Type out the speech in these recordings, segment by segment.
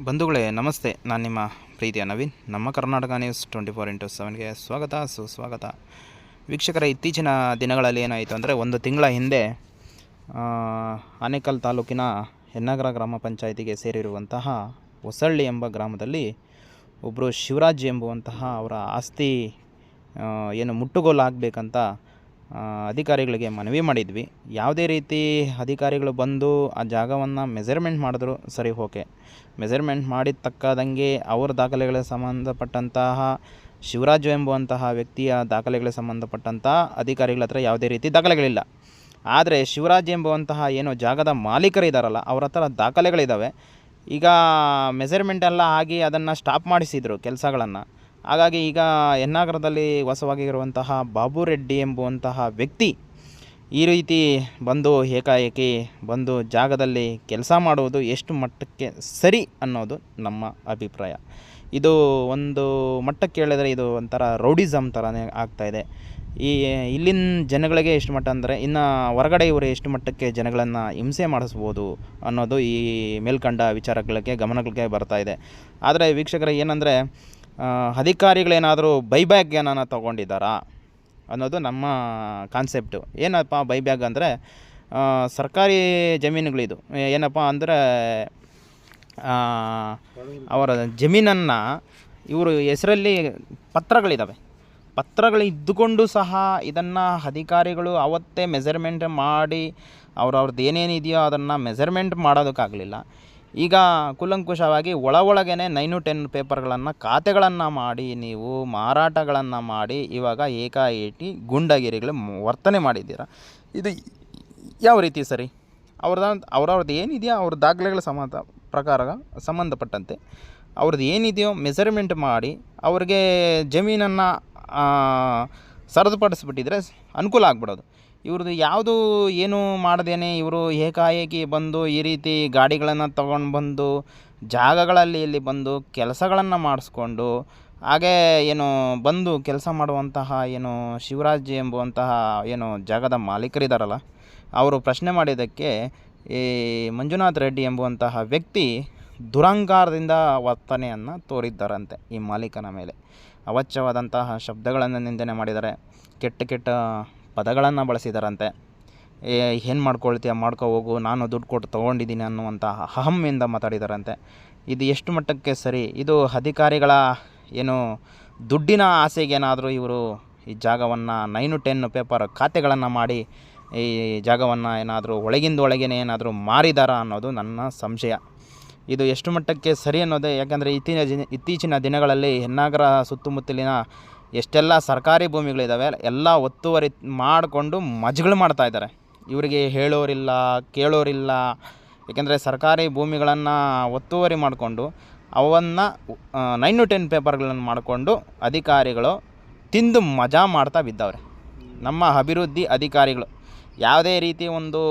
ಬಂಧುಗಳೇ ನಮಸ್ತೆ. ನಾನು ನಿಮ್ಮ ಪ್ರೀತಿಯ ನವೀನ್. ನಮ್ಮ ಕರ್ನಾಟಕ ನ್ಯೂಸ್ 24x7ಗೆ ಸ್ವಾಗತ ಸುಸ್ವಾಗತ. ವೀಕ್ಷಕರ, ಇತ್ತೀಚಿನ ದಿನಗಳಲ್ಲಿ ಏನಾಯಿತು ಅಂದರೆ, ಒಂದು ತಿಂಗಳ ಹಿಂದೆ ಆನೇಕಲ್ ತಾಲೂಕಿನ ಹೆನ್ನಗರ ಗ್ರಾಮ ಪಂಚಾಯಿತಿಗೆ ಸೇರಿರುವಂತಹ ಹೊಸಳ್ಳಿ ಎಂಬ ಗ್ರಾಮದಲ್ಲಿ ಒಬ್ಬರು ಶಿವರಾಜ್ ಎಂಬುವಂತಹ ಅವರ ಆಸ್ತಿ ಏನು ಮುಟ್ಟುಗೋಲಾಗಬೇಕಂತ ಅಧಿಕಾರಿಗಳಿಗೆ ಮನವಿ ಮಾಡಿದ್ವಿ. ಯಾವುದೇ ರೀತಿ ಅಧಿಕಾರಿಗಳು ಬಂದು ಆ ಜಾಗವನ್ನು ಮೆಜರ್ಮೆಂಟ್ ಮಾಡಿದ್ರು ಸರಿ, ಓಕೆ. ಮೆಜರ್ಮೆಂಟ್ ಮಾಡಿದ ತಕ್ಕದಂಗೆ ಅವರ ದಾಖಲೆಗಳಿಗೆ ಸಂಬಂಧಪಟ್ಟಂತಹ ಶಿವರಾಜು ಎಂಬುವಂತಹ ವ್ಯಕ್ತಿಯ ದಾಖಲೆಗಳಿಗೆ ಸಂಬಂಧಪಟ್ಟಂತಹ ಅಧಿಕಾರಿಗಳ ಹತ್ರ ಯಾವುದೇ ರೀತಿ ದಾಖಲೆಗಳಿಲ್ಲ. ಆದರೆ ಶಿವರಾಜ್ ಎಂಬುವಂತಹ ಏನು ಜಾಗದ ಮಾಲೀಕರಿದ್ದಾರಲ್ಲ, ಅವ್ರ ಹತ್ರ ದಾಖಲೆಗಳಿದ್ದಾವೆ. ಈಗ ಮೆಜರ್ಮೆಂಟ್ ಎಲ್ಲ ಆಗಿ ಅದನ್ನು ಸ್ಟಾಪ್ ಮಾಡಿಸಿದರು ಕೆಲಸಗಳನ್ನು. ಹಾಗಾಗಿ ಈಗ ಹೆನ್ನಗರದಲ್ಲಿ ವಾಸವಾಗಿರುವಂತಹ ಬಾಬು ರೆಡ್ಡಿ ಎಂಬುವಂತಹ ವ್ಯಕ್ತಿ ಈ ರೀತಿ ಬಂದು ಏಕಾಏಕಿ ಬಂದು ಜಾಗದಲ್ಲಿ ಕೆಲಸ ಮಾಡುವುದು ಎಷ್ಟು ಮಟ್ಟಕ್ಕೆ ಸರಿ ಅನ್ನೋದು ನಮ್ಮ ಅಭಿಪ್ರಾಯ. ಇದು ಒಂದು ಮಟ್ಟಕ್ಕೆ ಹೇಳಿದರೆ ಇದು ಒಂಥರ ರೌಡಿಸಮ್ ಥರನೇ ಆಗ್ತಾಯಿದೆ. ಇಲ್ಲಿನ ಜನಗಳಿಗೆ ಎಷ್ಟು ಮಟ್ಟ ಅಂದರೆ, ಇನ್ನು ಹೊರಗಡೆ ಇವರು ಎಷ್ಟು ಮಟ್ಟಕ್ಕೆ ಜನಗಳನ್ನು ಹಿಂಸೆ ಮಾಡಿಸ್ಬೋದು ಅನ್ನೋದು ಈ ಮೇಲ್ಕಂಡ ವಿಚಾರಗಳಿಗೆ ಗಮನಗಳಿಗೆ ಬರ್ತಾಯಿದೆ. ಆದರೆ ವೀಕ್ಷಕರೇ, ಏನಂದರೆ ಅಧಿಕಾರಿಗಳೇನಾದರೂ ಬೈಬ್ಯಾಗ್ ಏನಾನ ತೊಗೊಂಡಿದ್ದಾರಾ ಅನ್ನೋದು ನಮ್ಮ ಕಾನ್ಸೆಪ್ಟು. ಏನಪ್ಪ ಬೈಬ್ಯಾಗ್ ಅಂದರೆ, ಸರ್ಕಾರಿ ಜಮೀನುಗಳಿದು. ಏನಪ್ಪ ಅಂದರೆ, ಅವರ ಜಮೀನನ್ನು ಇವರು ಹೆಸರಲ್ಲಿ ಪತ್ರಗಳಿದ್ದಾವೆ. ಪತ್ರಗಳಿದ್ದುಕೊಂಡು ಸಹ ಇದನ್ನು ಅಧಿಕಾರಿಗಳು ಅವತ್ತೇ ಮೆಜರ್ಮೆಂಟ್ ಮಾಡಿ ಅವ್ರವ್ರದ್ದು ಏನೇನಿದೆಯೋ ಅದನ್ನು ಮೆಜರ್ಮೆಂಟ್ ಮಾಡೋದಕ್ಕಾಗಲಿಲ್ಲ. ಈಗ ಕೂಲಂಕುಷವಾಗಿ ಒಳಗೇನೆ 9-10 ಪೇಪರ್ಗಳನ್ನು ಖಾತೆಗಳನ್ನು ಮಾಡಿ ನೀವು ಮಾರಾಟಗಳನ್ನು ಮಾಡಿ ಇವಾಗ ಏಕಾಏಕಿ ಗೂಂಡಾಗಿರಿಗಳು ವರ್ತನೆ ಮಾಡಿದ್ದೀರಾ. ಇದು ಯಾವ ರೀತಿ ಸರಿ? ಅವ್ರವ್ರದ್ದು ಏನಿದೆಯೋ ಅವ್ರ ದಾಖಲೆಗಳ ಸಂಬಂಧಪಟ್ಟಂತೆ ಅವ್ರದ್ದು ಏನಿದೆಯೋ ಮೆಜರ್ಮೆಂಟ್ ಮಾಡಿ ಅವ್ರಿಗೆ ಜಮೀನನ್ನು ಸರದುಪಡಿಸ್ಬಿಟ್ಟಿದ್ರೆ ಅನುಕೂಲ ಆಗ್ಬಿಡೋದು. ಇವ್ರದ್ದು ಯಾವುದು ಏನೂ ಮಾಡ್ದೇನೆ ಇವರು ಏಕಾಏಕಿ ಬಂದು ಈ ರೀತಿ ಗಾಡಿಗಳನ್ನು ತೊಗೊಂಡು ಬಂದು ಜಾಗಗಳಲ್ಲಿ ಇಲ್ಲಿ ಬಂದು ಕೆಲಸಗಳನ್ನು ಮಾಡಿಸ್ಕೊಂಡು, ಹಾಗೇ ಏನು ಬಂದು ಕೆಲಸ ಮಾಡುವಂತಹ ಏನು ಶಿವರಾಜ್ ಎಂಬುವಂತಹ ಏನು ಜಾಗದ ಮಾಲೀಕರಿದ್ದಾರಲ್ಲ, ಅವರು ಪ್ರಶ್ನೆ ಮಾಡಿದ್ದಕ್ಕೆ ಈ ಮಂಜುನಾಥ್ ರೆಡ್ಡಿ ಎಂಬುವಂತಹ ವ್ಯಕ್ತಿ ದುರಹಂಕಾರದಿಂದ ವರ್ತನೆಯನ್ನು ತೋರಿದ್ದಾರಂತೆ ಈ ಮಾಲೀಕನ ಮೇಲೆ. ಅವಾಚ್ಯವಾದಂತಹ ಶಬ್ದಗಳನ್ನು ನಿಂದನೆ ಮಾಡಿದ್ದಾರೆ, ಕೆಟ್ಟ ಪದಗಳನ್ನು ಬಳಸಿದಾರಂತೆ. ಏನು ಮಾಡ್ಕೊಳ್ತೀಯ ಮಾಡ್ಕೊ ಹೋಗು, ನಾನು ದುಡ್ಡು ಕೊಟ್ಟು ತೊಗೊಂಡಿದ್ದೀನಿ ಅನ್ನುವಂಥ ಅಹಮ್ಮಿಂದ ಮಾತಾಡಿದಾರಂತೆ. ಇದು ಎಷ್ಟು ಮಟ್ಟಕ್ಕೆ ಸರಿ? ಇದು ಅಧಿಕಾರಿಗಳ ಏನು ದುಡ್ಡಿನ ಆಸೆಗೇನಾದರೂ ಇವರು ಈ ಜಾಗವನ್ನು 9-10 ಪೇಪರ್ ಖಾತೆಗಳನ್ನು ಮಾಡಿ ಈ ಜಾಗವನ್ನು ಏನಾದರೂ ಒಳಗೇನೆ ಏನಾದರೂ ಮಾರಿದಾರಾ ಅನ್ನೋದು ನನ್ನ ಸಂಶಯ. ಇದು ಎಷ್ಟು ಮಟ್ಟಕ್ಕೆ ಸರಿ ಅನ್ನೋದೇ. ಯಾಕಂದರೆ ಇತ್ತೀಚಿನ ದಿನಗಳಲ್ಲಿ ಹೆನ್ನಗರ ಸುತ್ತಮುತ್ತಲಿನ ಎಷ್ಟೆಲ್ಲ ಸರ್ಕಾರಿ ಭೂಮಿಗಳಿದ್ದಾವೆ ಎಲ್ಲ ಒತ್ತುವರಿ ಮಾಡಿಕೊಂಡು ಮಜ್ಗಳು ಮಾಡ್ತಾಯಿದ್ದಾರೆ. ಇವರಿಗೆ ಹೇಳೋರಿಲ್ಲ, ಕೇಳೋರಿಲ್ಲ. ಏಕೆಂದರೆ ಸರ್ಕಾರಿ ಭೂಮಿಗಳನ್ನು ಒತ್ತುವರಿ ಮಾಡಿಕೊಂಡು ಅವನ್ನು 9-10 ಪೇಪರ್ಗಳನ್ನು ಮಾಡಿಕೊಂಡು ಅಧಿಕಾರಿಗಳು ತಿಂದು ಮಜಾ ಮಾಡ್ತಾ ಬಿದ್ದವ್ರೆ. ನಮ್ಮ ಅಭಿವೃದ್ಧಿ ಅಧಿಕಾರಿಗಳು ಯಾವುದೇ ರೀತಿ ಒಂದು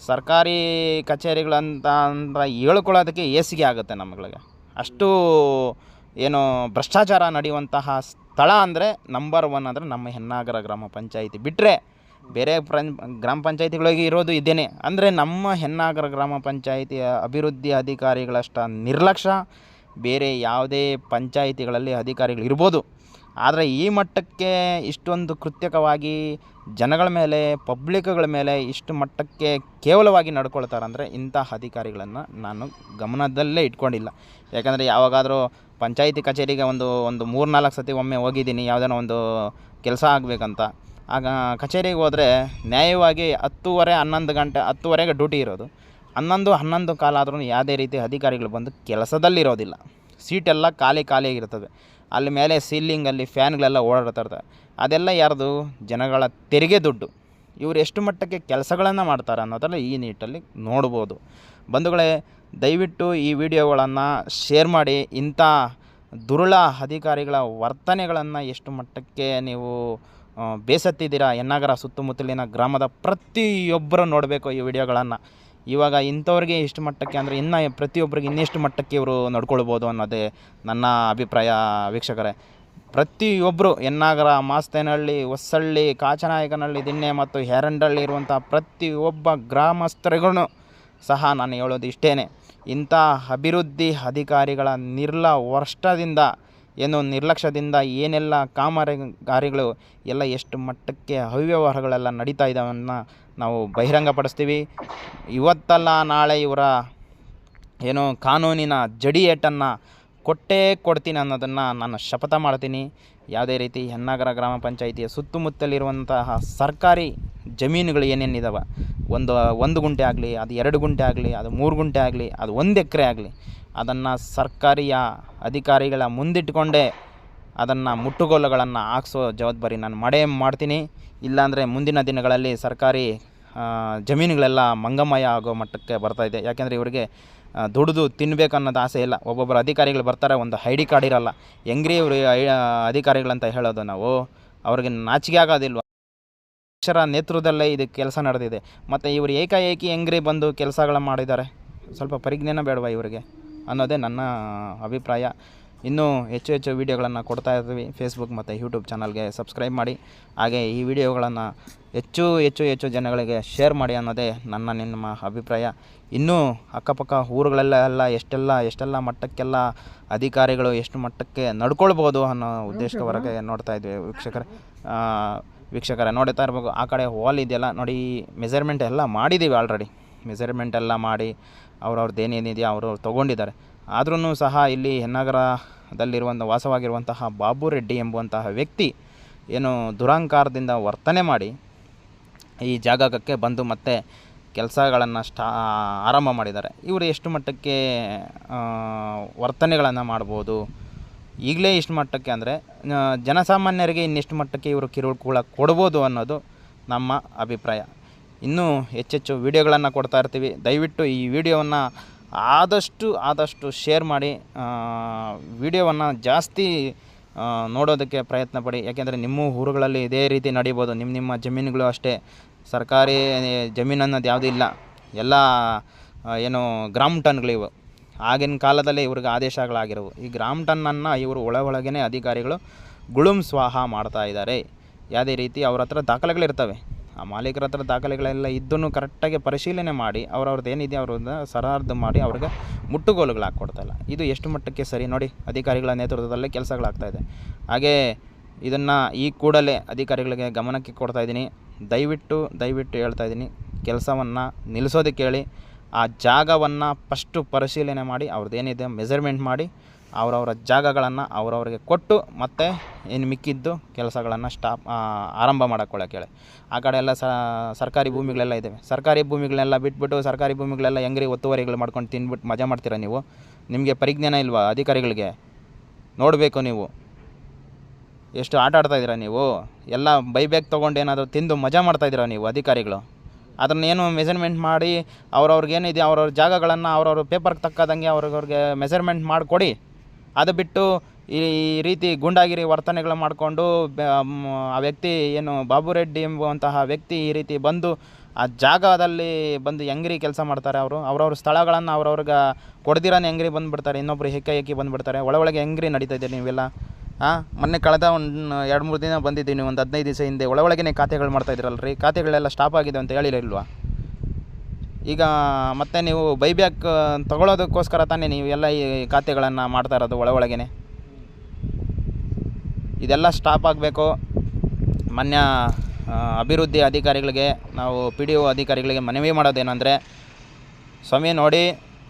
ಸರ್ಕಾರಿ ಕಚೇರಿಗಳಂತ ಹೇಳ್ಕೊಳ್ಳೋದಕ್ಕೆ ಹೇಸಿಗೆ ಆಗುತ್ತೆ ನಮ್ಮಗಳಿಗೆ. ಅಷ್ಟು ಏನು ಭ್ರಷ್ಟಾಚಾರ ನಡೆಯುವಂತಹ ಸ್ಥಳ ಅಂದರೆ ನಂಬರ್ 1 ಅಂದರೆ ನಮ್ಮ ಹೆನ್ನಗರ ಗ್ರಾಮ ಪಂಚಾಯಿತಿ ಬಿಟ್ಟರೆ ಬೇರೆ ಗ್ರಾಮ ಪಂಚಾಯಿತಿಗಳಿಗೆ ಇರೋದು ಇದೇನೆ. ಅಂದರೆ ನಮ್ಮ ಹೆನ್ನಗರ ಗ್ರಾಮ ಪಂಚಾಯಿತಿಯ ಅಭಿವೃದ್ಧಿ ಅಧಿಕಾರಿಗಳಷ್ಟ ನಿರ್ಲಕ್ಷ್ಯ ಬೇರೆ ಯಾವುದೇ ಪಂಚಾಯಿತಿಗಳಲ್ಲಿ ಅಧಿಕಾರಿಗಳು ಇರ್ಬೋದು. ಆದರೆ ಈ ಮಟ್ಟಕ್ಕೆ ಇಷ್ಟೊಂದು ಕೃತ್ಯಕವಾಗಿ ಜನಗಳ ಮೇಲೆ, ಪಬ್ಲಿಕ್ಗಳ ಮೇಲೆ ಇಷ್ಟು ಮಟ್ಟಕ್ಕೆ ಕೇವಲವಾಗಿ ನಡ್ಕೊಳ್ತಾರಂದರೆ ಇಂಥ ಅಧಿಕಾರಿಗಳನ್ನು ನಾನು ಗಮನದಲ್ಲೇ ಇಟ್ಕೊಂಡಿಲ್ಲ. ಯಾಕಂದರೆ ಯಾವಾಗಾದರೂ ಪಂಚಾಯಿತಿ ಕಚೇರಿಗೆ ಒಂದು 3-4 ಸತಿ ಒಮ್ಮೆ ಹೋಗಿದ್ದೀನಿ, ಯಾವುದೇನೋ ಒಂದು ಕೆಲಸ ಆಗಬೇಕಂತ. ಆಗ ಕಚೇರಿಗೆ ಹೋದರೆ ನ್ಯಾಯವಾಗಿ 10:30-11 ಡ್ಯೂಟಿ ಇರೋದು. 11 ಕಾಲ ಆದ್ರೂ ಯಾವುದೇ ರೀತಿ ಅಧಿಕಾರಿಗಳು ಬಂದು ಕೆಲಸದಲ್ಲಿರೋದಿಲ್ಲ. ಸೀಟೆಲ್ಲ ಖಾಲಿ ಆಗಿರ್ತದೆ. ಅಲ್ಲಿ ಮೇಲೆ ಸೀಲಿಂಗಲ್ಲಿ ಫ್ಯಾನ್ಗಳೆಲ್ಲ ಓಡಾಡ್ತಾ ಇರ್ತವೆ. ಅದೆಲ್ಲ ಯಾರ್ದು? ಜನಗಳ ತೆರಿಗೆ ದುಡ್ಡು. ಇವರು ಎಷ್ಟು ಮಟ್ಟಕ್ಕೆ ಕೆಲಸಗಳನ್ನು ಮಾಡ್ತಾರೆ ಅನ್ನೋದನ್ನು ಈ ನಿಟ್ಟಲ್ಲಿ ನೋಡ್ಬೋದು. ಬಂಧುಗಳೇ, ದಯವಿಟ್ಟು ಈ ವಿಡಿಯೋಗಳನ್ನು ಶೇರ್ ಮಾಡಿ. ಇಂಥ ದುರುಳ ಅಧಿಕಾರಿಗಳ ವರ್ತನೆಗಳನ್ನು ಎಷ್ಟು ಮಟ್ಟಕ್ಕೆ ನೀವು ಬೇಸತ್ತಿದ್ದೀರಾ? ಹೆನ್ನಗರ ಸುತ್ತಮುತ್ತಲಿನ ಗ್ರಾಮದ ಪ್ರತಿಯೊಬ್ಬರು ನೋಡಬೇಕು ಈ ವಿಡಿಯೋಗಳನ್ನು. ಇವಾಗ ಇಂಥವ್ರಿಗೆ ಎಷ್ಟು ಮಟ್ಟಕ್ಕೆ ಅಂದರೆ ಇನ್ನು ಪ್ರತಿಯೊಬ್ಬರಿಗೆ ಇನ್ನೆಷ್ಟು ಮಟ್ಟಕ್ಕೆ ಇವರು ನಡ್ಕೊಳ್ಬೋದು ಅನ್ನೋದೇ ನನ್ನ ಅಭಿಪ್ರಾಯ. ವೀಕ್ಷಕರೇ, ಪ್ರತಿಯೊಬ್ಬರು ಹೆನ್ನಗರ, ಮಾಸ್ತೇನಹಳ್ಳಿ, ಹೊಸಳ್ಳಿ, ಕಾಚನಾಯಕನಹಳ್ಳಿ, ದಿಣ್ಣೆ ಮತ್ತು ಹೇರಂಡಹಳ್ಳಿ ಇರುವಂಥ ಪ್ರತಿಯೊಬ್ಬ ಗ್ರಾಮಸ್ಥರಿಗೂ ಸಹ ನಾನು ಹೇಳೋದು ಇಷ್ಟೇ, ಇಂಥ ಅಭಿವೃದ್ಧಿ ಅಧಿಕಾರಿಗಳ ವರ್ಷದಿಂದ ಏನು ನಿರ್ಲಕ್ಷ್ಯದಿಂದ ಏನೆಲ್ಲ ಕಾಮಗಾರಿಗಳು ಎಲ್ಲ ಎಷ್ಟು ಮಟ್ಟಕ್ಕೆ ಅವ್ಯವಹಾರಗಳೆಲ್ಲ ನಡೀತಾ ಇದ್ದಾವನ್ನ ನಾವು ಬಹಿರಂಗಪಡಿಸ್ತೀವಿ. ಇವತ್ತಲ್ಲ ನಾಳೆ ಇವರ ಏನೋ ಕಾನೂನಿನ ಜಡಿಯೇಟನ್ನು ಕೊಟ್ಟೇ ಕೊಡ್ತೀನಿ ಅನ್ನೋದನ್ನು ನಾನು ಶಪಥ ಮಾಡ್ತೀನಿ. ಯಾವುದೇ ರೀತಿ ಹೆನ್ನಾಗರ ಗ್ರಾಮ ಪಂಚಾಯಿತಿಯ ಸುತ್ತಮುತ್ತಲಿರುವಂತಹ ಸರ್ಕಾರಿ ಜಮೀನುಗಳು ಏನೇನಿದ್ದಾವೆ, ಒಂದು ಗುಂಟೆ ಆಗಲಿ, ಅದು 2 ಗುಂಟೆ ಆಗಲಿ, ಅದು 3 ಗುಂಟೆ ಆಗಲಿ, ಅದು 1 ಎಕರೆ ಆಗಲಿ, ಅದನ್ನು ಸರ್ಕಾರಿಯ ಅಧಿಕಾರಿಗಳ ಮುಂದಿಟ್ಟುಕೊಂಡೇ ಅದನ್ನು ಮುಟ್ಟುಗೋಲುಗಳನ್ನು ಹಾಕ್ಸೋ ಜವಾಬ್ದಾರಿ ನಾನು ಮಾಡ್ತೀನಿ. ಇಲ್ಲಾಂದರೆ ಮುಂದಿನ ದಿನಗಳಲ್ಲಿ ಸರ್ಕಾರಿ ಜಮೀನುಗಳೆಲ್ಲ ಮಂಗಮಯ ಆಗೋ ಮಟ್ಟಕ್ಕೆ ಬರ್ತಾಯಿದೆ. ಯಾಕೆಂದರೆ ಇವರಿಗೆ ದುಡಿದು ತಿನ್ನಬೇಕನ್ನೋದು ಆಸೆ ಇಲ್ಲ. ಒಬ್ಬೊಬ್ಬರು ಅಧಿಕಾರಿಗಳು ಬರ್ತಾರೆ, ಒಂದು ID ಕಾರ್ಡ್ ಇರೋಲ್ಲ. ಹೆಂಗ್ರಿ ಇವರು ಅಧಿಕಾರಿಗಳಂತ ಹೇಳೋದು ನಾವು? ಅವ್ರಿಗೆ ನಾಚಿಕೆ ಆಗೋದಿಲ್ವ? ಅಕ್ಷರ ನೇತೃತ್ವದಲ್ಲೇ ಇದು ಕೆಲಸ ನಡೆದಿದೆ. ಮತ್ತು ಇವರು ಏಕಾಏಕಿ ಹೆಂಗ್ರಿ ಬಂದು ಕೆಲಸಗಳ ಮಾಡಿದ್ದಾರೆ? ಸ್ವಲ್ಪ ಪರಿಜ್ಞಾನ ಬೇಡವಾ ಇವರಿಗೆ ಅನ್ನೋದೇ ನನ್ನ ಅಭಿಪ್ರಾಯ. ಇನ್ನೂ ಹೆಚ್ಚು ವೀಡಿಯೋಗಳನ್ನು ಕೊಡ್ತಾ ಇರ್ತೀವಿ. ಫೇಸ್ಬುಕ್ ಮತ್ತು ಯೂಟ್ಯೂಬ್ ಚಾನಲ್ಗೆ ಸಬ್ಸ್ಕ್ರೈಬ್ ಮಾಡಿ. ಹಾಗೆ ಈ ವಿಡಿಯೋಗಳನ್ನು ಹೆಚ್ಚು ಜನಗಳಿಗೆ ಶೇರ್ ಮಾಡಿ ಅನ್ನೋದೇ ನಿಮ್ಮ ಅಭಿಪ್ರಾಯ. ಇನ್ನೂ ಅಕ್ಕಪಕ್ಕ ಊರುಗಳಲ್ಲೆಲ್ಲ ಎಷ್ಟೆಲ್ಲ ಮಟ್ಟಕ್ಕೆಲ್ಲ ಅಧಿಕಾರಿಗಳು ಎಷ್ಟು ಮಟ್ಟಕ್ಕೆ ನಡ್ಕೊಳ್ಬೋದು ಅನ್ನೋ ಉದ್ದೇಶದವರೆಗೆ ನೋಡ್ತಾ ಇದ್ವಿ ವೀಕ್ಷಕರೇ. ನೋಡ್ತಾ ಇರ್ಬೇಕು, ಆ ಕಡೆ ವಾಲ್ ಇದೆಯಲ್ಲ ನೋಡಿ, ಮೆಜರ್ಮೆಂಟ್ ಎಲ್ಲ ಮಾಡಿದ್ದೀವಿ ಆಲ್ರೆಡಿ. ಮೆಜರ್ಮೆಂಟ್ ಎಲ್ಲ ಮಾಡಿ ಅವ್ರವ್ರದ್ದು ಏನೇನಿದೆಯೋ ಅವರು ತೊಗೊಂಡಿದ್ದಾರೆ. ಆದ್ರೂ ಸಹ ಇಲ್ಲಿ ವಾಸವಾಗಿರುವಂತಹ ಬಾಬು ರೆಡ್ಡಿ ಎಂಬುವಂತಹ ವ್ಯಕ್ತಿ ಏನು ದುರಹಂಕಾರದಿಂದ ವರ್ತನೆ ಮಾಡಿ ಈ ಜಾಗಕ್ಕೆ ಬಂದು ಮತ್ತೆ ಕೆಲಸಗಳನ್ನು ಆರಂಭ ಮಾಡಿದ್ದಾರೆ. ಇವರು ಎಷ್ಟು ಮಟ್ಟಕ್ಕೆ ವರ್ತನೆಗಳನ್ನು ಮಾಡ್ಬೋದು? ಈಗಲೇ ಇಷ್ಟು ಮಟ್ಟಕ್ಕೆ ಅಂದರೆ ಜನಸಾಮಾನ್ಯರಿಗೆ ಇನ್ನೆಷ್ಟು ಮಟ್ಟಕ್ಕೆ ಇವರು ಕಿರುಕುಳ ಕೊಡ್ಬೋದು ಅನ್ನೋದು ನಮ್ಮ ಅಭಿಪ್ರಾಯ. ಇನ್ನೂ ಹೆಚ್ಚು ವೀಡಿಯೋಗಳನ್ನು ಕೊಡ್ತಾ ಇರ್ತೀವಿ. ದಯವಿಟ್ಟು ಈ ವಿಡಿಯೋವನ್ನು ಆದಷ್ಟು ಶೇರ್ ಮಾಡಿ, ವಿಡಿಯೋವನ್ನು ಜಾಸ್ತಿ ನೋಡೋದಕ್ಕೆ ಪ್ರಯತ್ನ ಪಡಿ. ಯಾಕೆಂದರೆ ನಿಮ್ಮ ಊರುಗಳಲ್ಲಿ ಇದೇ ರೀತಿ ನಡೀಬೋದು. ನಿಮ್ಮ ಜಮೀನುಗಳು ಅಷ್ಟೇ, ಸರ್ಕಾರಿ ಜಮೀನು ಅನ್ನೋದು ಯಾವುದೂ ಇಲ್ಲ, ಎಲ್ಲ ಏನು ಗ್ರಾಮ ಆಗಿನ ಕಾಲದಲ್ಲೇ ಇವ್ರಿಗೆ ಆದೇಶಗಳಾಗಿರೋವು. ಈ ಗ್ರಾಮ ಇವರು ಒಳಗೇ ಅಧಿಕಾರಿಗಳು ಸ್ವಾಹ ಮಾಡ್ತಾ ಇದ್ದಾರೆ. ಯಾವುದೇ ರೀತಿ ಅವ್ರ ಹತ್ರ ದಾಖಲೆಗಳಿರ್ತವೆ, ಆ ಮಾಲೀಕರ ಹತ್ರ ದಾಖಲೆಗಳೆಲ್ಲ ಇದ್ದೂ ಕರೆಕ್ಟಾಗಿ ಪರಿಶೀಲನೆ ಮಾಡಿ ಅವ್ರವ್ರದ್ದು ಏನಿದೆ ಅವ್ರನ್ನ ಸರಾರ್ದು ಮಾಡಿ ಅವ್ರಿಗೆ ಮುಟ್ಟುಗೋಲುಗಳು ಹಾಕ್ಕೊಡ್ತಾಯಿಲ್ಲ. ಇದು ಎಷ್ಟು ಮಟ್ಟಕ್ಕೆ ಸರಿ ನೋಡಿ? ಅಧಿಕಾರಿಗಳ ನೇತೃತ್ವದಲ್ಲೇ ಕೆಲಸಗಳಾಗ್ತಾಯಿದೆ. ಹಾಗೇ ಇದನ್ನು ಈ ಕೂಡಲೇ ಅಧಿಕಾರಿಗಳಿಗೆ ಗಮನಕ್ಕೆ ಕೊಡ್ತಾಯಿದ್ದೀನಿ. ದಯವಿಟ್ಟು ಹೇಳ್ತಾಯಿದ್ದೀನಿ, ಕೆಲಸವನ್ನು ನಿಲ್ಲಿಸೋದಕ್ಕೆ ಹೇಳಿ. ಆ ಜಾಗವನ್ನು ಫಸ್ಟು ಪರಿಶೀಲನೆ ಮಾಡಿ ಅವ್ರದ್ದೇನಿದೆ ಮೆಜರ್ಮೆಂಟ್ ಮಾಡಿ ಅವರವರ ಜಾಗಗಳನ್ನು ಅವರವ್ರಿಗೆ ಕೊಟ್ಟು ಮತ್ತೆ ಏನು ಮಿಕ್ಕಿದ್ದು ಕೆಲಸಗಳನ್ನು ಆರಂಭ ಮಾಡೋಕ್ಕೆ ಹೇಳಿ. ಆ ಕಡೆ ಎಲ್ಲ ಸರ್ಕಾರಿ ಭೂಮಿಗಳೆಲ್ಲ ಇದ್ದಾವೆ. ಸರ್ಕಾರಿ ಭೂಮಿಗಳನ್ನೆಲ್ಲ ಬಿಟ್ಬಿಟ್ಟು ಸರ್ಕಾರಿ ಭೂಮಿಗಳೆಲ್ಲ ಹೆಂಗ್ರಿ ಒತ್ತುವರಿಗಳು ಮಾಡ್ಕೊಂಡು ತಿಂದ್ಬಿಟ್ಟು ಮಜಾ ಮಾಡ್ತೀರಾ ನೀವು? ನಿಮಗೆ ಪರಿಜ್ಞಾನ ಇಲ್ವಾ ಅಧಿಕಾರಿಗಳಿಗೆ? ನೋಡಬೇಕು ನೀವು ಎಷ್ಟು ಆಟ ಆಡ್ತಾಯಿದ್ದೀರಾ ನೀವು? ಎಲ್ಲ ಬೈಬ್ಯಾಗ್ ತೊಗೊಂಡು ಏನಾದರೂ ತಿಂದು ಮಜಾ ಮಾಡ್ತಾಯಿದ್ದೀರಾ ನೀವು ಅಧಿಕಾರಿಗಳು? ಅದನ್ನೇನು ಮೆಜರ್ಮೆಂಟ್ ಮಾಡಿ ಅವ್ರವ್ರಿಗೇನಿದೆ ಅವ್ರವ್ರ ಜಾಗಗಳನ್ನು ಅವ್ರವ್ರ ಪೇಪರ್ಗೆ ತಕ್ಕದಂಗೆ ಅವ್ರಿಗೆ ಮೆಜರ್ಮೆಂಟ್ ಮಾಡಿಕೊಡಿ. ಅದು ಬಿಟ್ಟು ಈ ರೀತಿ ಗೂಂಡಾಗಿರಿ ವರ್ತನೆಗಳು ಮಾಡಿಕೊಂಡು ಆ ವ್ಯಕ್ತಿ ಏನು ಬಾಬು ರೆಡ್ಡಿ ಎಂಬುವಂತಹ ವ್ಯಕ್ತಿ ಈ ರೀತಿ ಬಂದು ಆ ಜಾಗದಲ್ಲಿ ಬಂದು ಹೆಂಗ್ರಿ ಕೆಲಸ ಮಾಡ್ತಾರೆ? ಅವ್ರವ್ರ ಸ್ಥಳಗಳನ್ನು ಅವ್ರವ್ರಿಗೆ ಕೊಡ್ದಿರಾನೆ ಹೆಂಗ್ರಿ ಬಂದುಬಿಡ್ತಾರೆ, ಇನ್ನೊಬ್ರು ಏಕಾಏಕಿ ಬಂದುಬಿಡ್ತಾರೆ. ಒಳಗೆ ಹೆಂಗ್ರಿ ನಡೀತಾ ಇದ್ದೀರಿ ನೀವೆಲ್ಲ? ಮೊನ್ನೆ ಕಳೆದ ಒಂದು 2-3 ದಿನ ಬಂದಿದ್ದೀನಿ, ಒಂದು 15 ದಿವಸ ಹಿಂದೆ. ಒಳಗೇ ಖಾತೆಗಳು ಮಾಡ್ತಾಯಿದ್ರಲ್ರಿ, ಖಾತೆಗಳೆಲ್ಲ ಸ್ಟಾಪ್ ಆಗಿದೆ ಅಂತ ಹೇಳಿರಲ್ವಾ? ಈಗ ಮತ್ತೆ ನೀವು ಬೈಬ್ಯಾಕ್ ತೊಗೊಳೋದಕ್ಕೋಸ್ಕರ ತಾನೇ ನೀವು ಎಲ್ಲ ಈ ಖಾತೆಗಳನ್ನು ಮಾಡ್ತಾ ಇರೋದು ಒಳಗೇ. ಇದೆಲ್ಲ ಸ್ಟಾಪ್ ಆಗಬೇಕು. ಮಾನ್ಯ ಅಭಿವೃದ್ಧಿ ಅಧಿಕಾರಿಗಳಿಗೆ ನಾವು PDO ಅಧಿಕಾರಿಗಳಿಗೆ ಮನವಿ ಮಾಡೋದೇನೆಂದರೆ, ಸ್ವಾಮಿ ನೋಡಿ,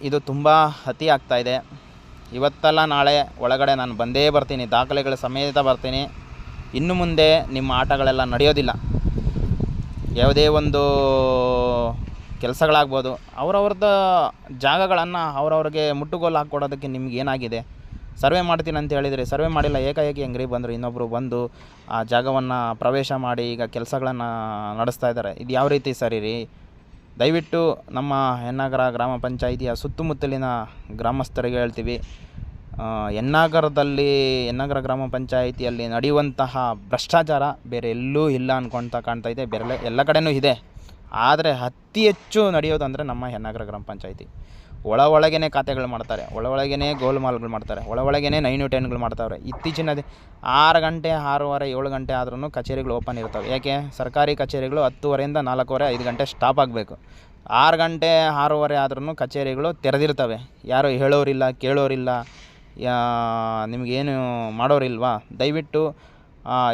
ಇದು ತುಂಬ ಅತಿ ಆಗ್ತಾಯಿದೆ. ಇವತ್ತಲ್ಲ ನಾಳೆ ಒಳಗಡೆ ನಾನು ಬಂದೇ ಬರ್ತೀನಿ, ದಾಖಲೆಗಳ ಸಮೇತ ಬರ್ತೀನಿ. ಇನ್ನು ಮುಂದೆ ನಿಮ್ಮ ಆಟಗಳೆಲ್ಲ ನಡೆಯೋದಿಲ್ಲ. ಯಾವುದೇ ಒಂದು ಕೆಲಸಗಳಾಗ್ಬೋದು, ಅವ್ರವ್ರದ್ದು ಜಾಗಗಳನ್ನು ಅವ್ರವ್ರಿಗೆ ಮುಟ್ಟುಗೋಲು ಹಾಕ್ಕೊಡೋದಕ್ಕೆ ನಿಮ್ಗೆ ಏನಾಗಿದೆ? ಸರ್ವೆ ಮಾಡ್ತೀನಿ ಅಂತ ಹೇಳಿದರೆ ಸರ್ವೆ ಮಾಡಿಲ್ಲ, ಏಕಾಏಕಿ ಹೆಂಗ್ರಿ ಬಂದರು? ಇನ್ನೊಬ್ಬರು ಬಂದು ಆ ಜಾಗವನ್ನು ಪ್ರವೇಶ ಮಾಡಿ ಈಗ ಕೆಲಸಗಳನ್ನು ನಡೆಸ್ತಾ ಇದ್ದಾರೆ. ಇದು ಯಾವ ರೀತಿ ಸರಿ ರೀ? ದಯವಿಟ್ಟು ನಮ್ಮ ಹೆನ್ನಾಗರ ಗ್ರಾಮ ಪಂಚಾಯಿತಿಯ ಸುತ್ತಮುತ್ತಲಿನ ಗ್ರಾಮಸ್ಥರಿಗೆ ಹೇಳ್ತೀವಿ, ಹೆನ್ನಾಗರ ಗ್ರಾಮ ಪಂಚಾಯಿತಿಯಲ್ಲಿ ನಡೆಯುವಂತಹ ಭ್ರಷ್ಟಾಚಾರ ಬೇರೆ ಎಲ್ಲೂ ಇಲ್ಲ ಕಾಣ್ತಾ ಇದೆ. ಬೇರೆ ಎಲ್ಲ ಕಡೆಯೂ ಇದೆ, ಆದರೆ ಅತಿ ಹೆಚ್ಚು ನಡೆಯೋದು ಅಂದರೆ ನಮ್ಮ ಹೆನ್ನಾಗರ ಗ್ರಾಮ ಪಂಚಾಯಿತಿ. ಒಳಗೇ ಖಾತೆಗಳು ಮಾಡ್ತಾರೆ, ಒಳಗೇ ಗೋಲ್ಮಾಲ್ಗಳು ಮಾಡ್ತಾರೆ, ಒಳಗೇ 9 10ಗಳು ಮಾಡ್ತಾವ್ರೆ. ಇತ್ತೀಚಿನ 6 ಗಂಟೆ 6:30 7 ಗಂಟೆ ಆದ್ರೂ ಕಚೇರಿಗಳು ಓಪನ್ ಇರ್ತವೆ. ಯಾಕೆ? ಸರ್ಕಾರಿ ಕಚೇರಿಗಳು 10:30 ಇಂದ 4:30 5 ಗಂಟೆ ಸ್ಟಾಪ್ ಆಗಬೇಕು. 6 ಗಂಟೆ 6:30 ಆದ್ರೂ ಕಚೇರಿಗಳು ತೆರೆದಿರ್ತವೆ. ಯಾರು ಹೇಳೋರಿಲ್ಲ, ಕೇಳೋರಿಲ್ಲ, ನಿಮಗೇನು ಮಾಡೋರಿಲ್ವಾ? ದಯವಿಟ್ಟು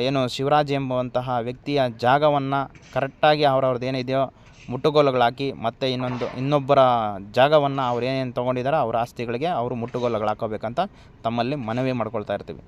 ಏನು ಶಿವರಾಜ್ ಎಂಬುವಂತಹ ವ್ಯಕ್ತಿಯ ಜಾಗವನ್ನು ಕರೆಕ್ಟಾಗಿ ಅವ್ರವ್ರದ್ದು ಏನಿದೆಯೋ ಮುಟ್ಟುಗೋಲುಗಳಾಕಿ, ಮತ್ತು ಇನ್ನೊಬ್ಬರ ಜಾಗವನ್ನು ಅವ್ರು ಏನೇನು ತೊಗೊಂಡಿದ್ದಾರೋ ಅವ್ರ ಆಸ್ತಿಗಳಿಗೆ ಅವರು ಮುಟ್ಟುಗೋಲುಗಳು ಹಾಕೋಬೇಕಂತ ತಮ್ಮಲ್ಲಿ ಮನವಿ ಮಾಡ್ಕೊಳ್ತಾ ಇರ್ತೀವಿ.